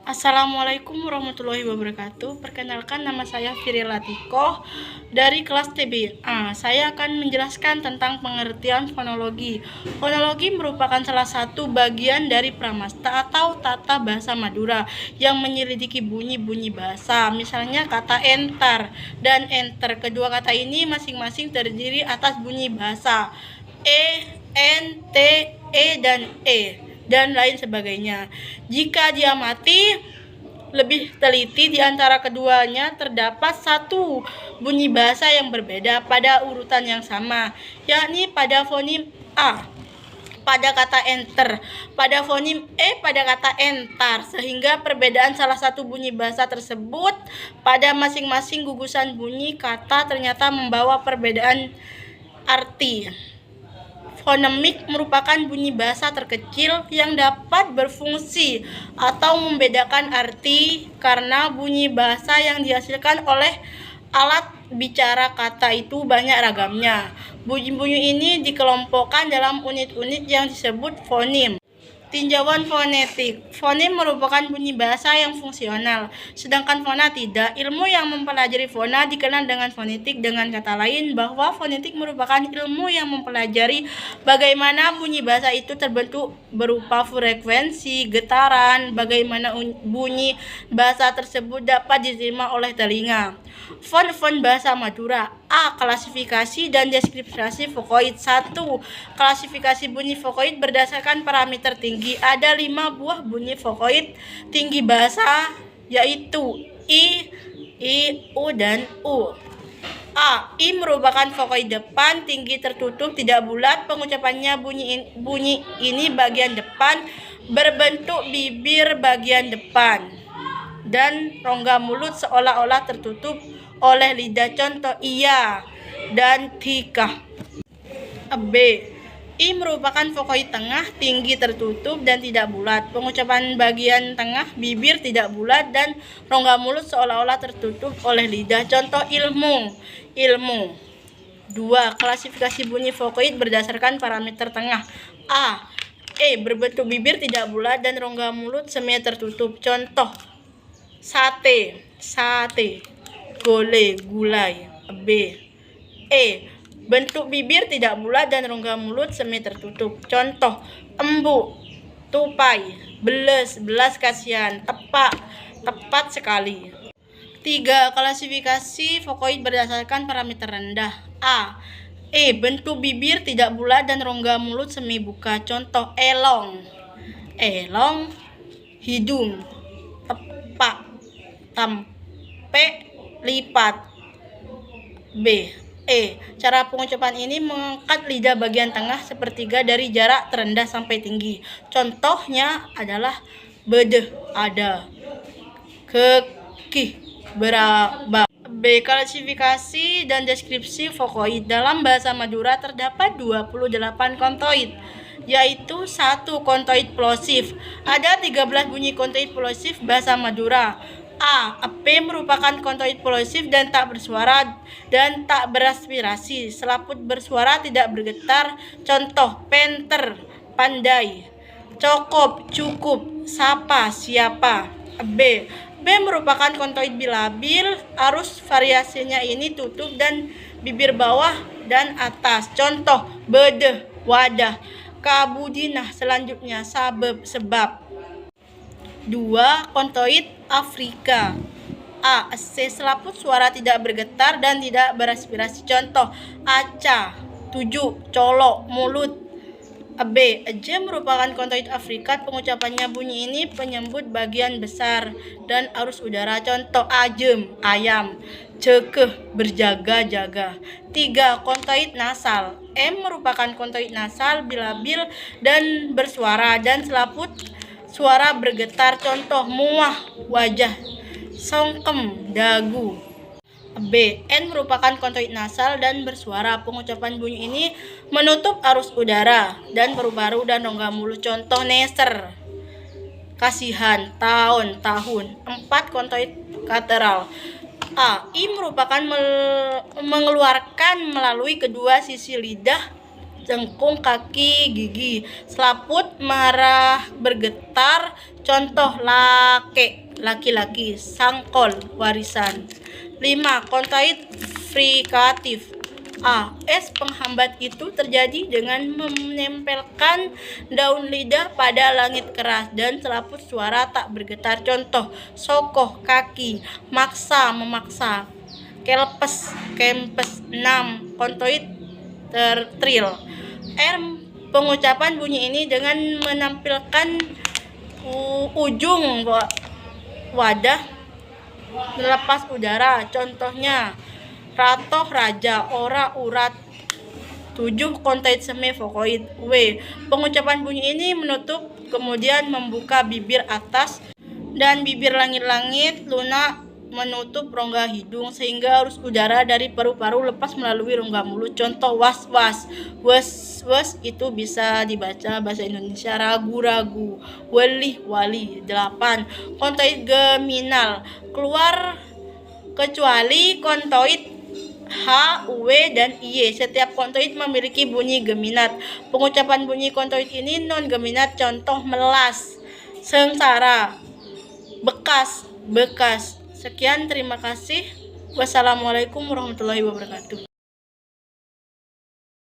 Assalamualaikum warahmatullahi wabarakatuh. Perkenalkan, nama saya Firi Latikoh dari kelas TBA. Saya akan menjelaskan tentang pengertian fonologi. Fonologi merupakan salah satu bagian dari pramasta atau tata bahasa Madura yang menyelidiki bunyi-bunyi bahasa. Misalnya kata entar dan enter. Kedua kata ini masing-masing terdiri atas bunyi bahasa e, n, t, e, dan e, dan lain sebagainya. Jika diamati lebih teliti, di antara keduanya terdapat satu bunyi bahasa yang berbeda pada urutan yang sama, yakni pada fonim a pada kata enter, pada fonim e pada kata entar, sehingga perbedaan salah satu bunyi bahasa tersebut pada masing-masing gugusan bunyi kata ternyata membawa perbedaan arti. Fonemik merupakan bunyi bahasa terkecil yang dapat berfungsi atau membedakan arti karena bunyi bahasa yang dihasilkan oleh alat bicara kata itu banyak ragamnya. Bunyi-bunyi ini dikelompokkan dalam unit-unit yang disebut fonim. Tinjauan fonetik. Fonem merupakan bunyi bahasa yang fungsional, sedangkan fona tidak. Ilmu yang mempelajari fona dikenal dengan fonetik. Dengan kata lain, bahwa fonetik merupakan ilmu yang mempelajari bagaimana bunyi bahasa itu terbentuk berupa frekuensi, getaran, bagaimana bunyi bahasa tersebut dapat diterima oleh telinga. Fon bahasa Madura. A. Klasifikasi dan deskripsi vokoid. 1. Klasifikasi bunyi vokoid berdasarkan parameter tinggi. Ada 5 buah bunyi vokoid tinggi bahasa, yaitu I, U, dan U. A. I merupakan vokoid depan, tinggi tertutup, tidak bulat. Pengucapannya bunyi ini bagian depan berbentuk bibir bagian depan dan rongga mulut seolah-olah tertutup oleh lidah. Contoh iya dan tika. B. I merupakan vokoid tengah, tinggi tertutup dan tidak bulat. Pengucapan bagian tengah bibir tidak bulat dan rongga mulut seolah-olah tertutup oleh lidah. Contoh ilmu. 2. Klasifikasi bunyi vokoid berdasarkan parameter tengah. A. E berbentuk bibir tidak bulat dan rongga mulut semi tertutup. Contoh sate, gole, gulai. B. E bentuk bibir tidak bulat dan rongga mulut semi tertutup. Contoh embu, tupai, belas kasihan, tepat sekali. 3. Klasifikasi vokoid berdasarkan parameter rendah. A. E bentuk bibir tidak bulat dan rongga mulut semi buka. Contoh elong, hidung, tepak, tampe, lipat. B. E. Cara pengucapan ini mengangkat lidah bagian tengah sepertiga dari jarak terendah sampai tinggi. Contohnya adalah bedeh, ada, kekih, beraba. B. Klasifikasi dan deskripsi vokoid. Dalam bahasa Madura terdapat 28 kontoid, yaitu 1. Kontoid plosif. Ada 13 bunyi kontoid plosif bahasa Madura. A. P merupakan kontoid plosif dan tak bersuara dan tak beraspirasi. Selaput bersuara, tidak bergetar. Contoh penter, pandai, cukup, sapa, siapa. B. B merupakan kontoid bilabil. Arus variasinya ini tutup dan bibir bawah dan atas. Contoh bedeh, wadah, kabudinah, selanjutnya sebab. 2. Kontoid Afrika. A. C. Selaput suara tidak bergetar dan tidak beraspirasi. Contoh aca, 7, colok, mulut. B. J merupakan kontoid Afrika. Pengucapannya bunyi ini penyebut bagian besar dan arus udara. Contoh ajem, ayam, cekeh, berjaga-jaga. 3. Kontoid nasal. M merupakan kontoid nasal bilabil dan bersuara dan selaput suara bergetar. Contoh muah, wajah, songkem, dagu. B. N merupakan kontoid nasal dan bersuara. Pengucapan bunyi ini menutup arus udara dan paru-paru dan rongga mulut. Contoh neser, kasihan, tahun. 4. Kontoid kateral. A. I merupakan mengeluarkan melalui kedua sisi lidah jengkung, kaki, gigi. Selaput marah bergetar, contoh laki-laki. Sangkol, warisan. 5. Kontoid frikatif. A. Es penghambat itu terjadi dengan menempelkan daun lidah pada langit keras dan selaput suara tak bergetar. Contoh, sokoh, kaki, maksa, memaksa. Kelpes, kempes. 6. Kontoid tril. R. Pengucapan bunyi ini dengan menampilkan ujung wadah melepas udara. Contohnya, ratoh, raja, ora, urat. 7. Kontoid semivokoid. W. Pengucapan bunyi ini menutup kemudian membuka bibir atas dan bibir langit-langit lunak menutup rongga hidung sehingga arus udara dari paru-paru lepas melalui rongga mulut. Contoh, was-was. Was itu bisa dibaca bahasa Indonesia ragu-ragu. Wali. 8. Kontoid geminal. Keluar kecuali kontoid H, W, dan Y. Setiap kontoid memiliki bunyi geminat. Pengucapan bunyi kontoid ini non-geminat. Contoh, melas, sengsara, bekas. Sekian, terima kasih. Wassalamualaikum warahmatullahi wabarakatuh.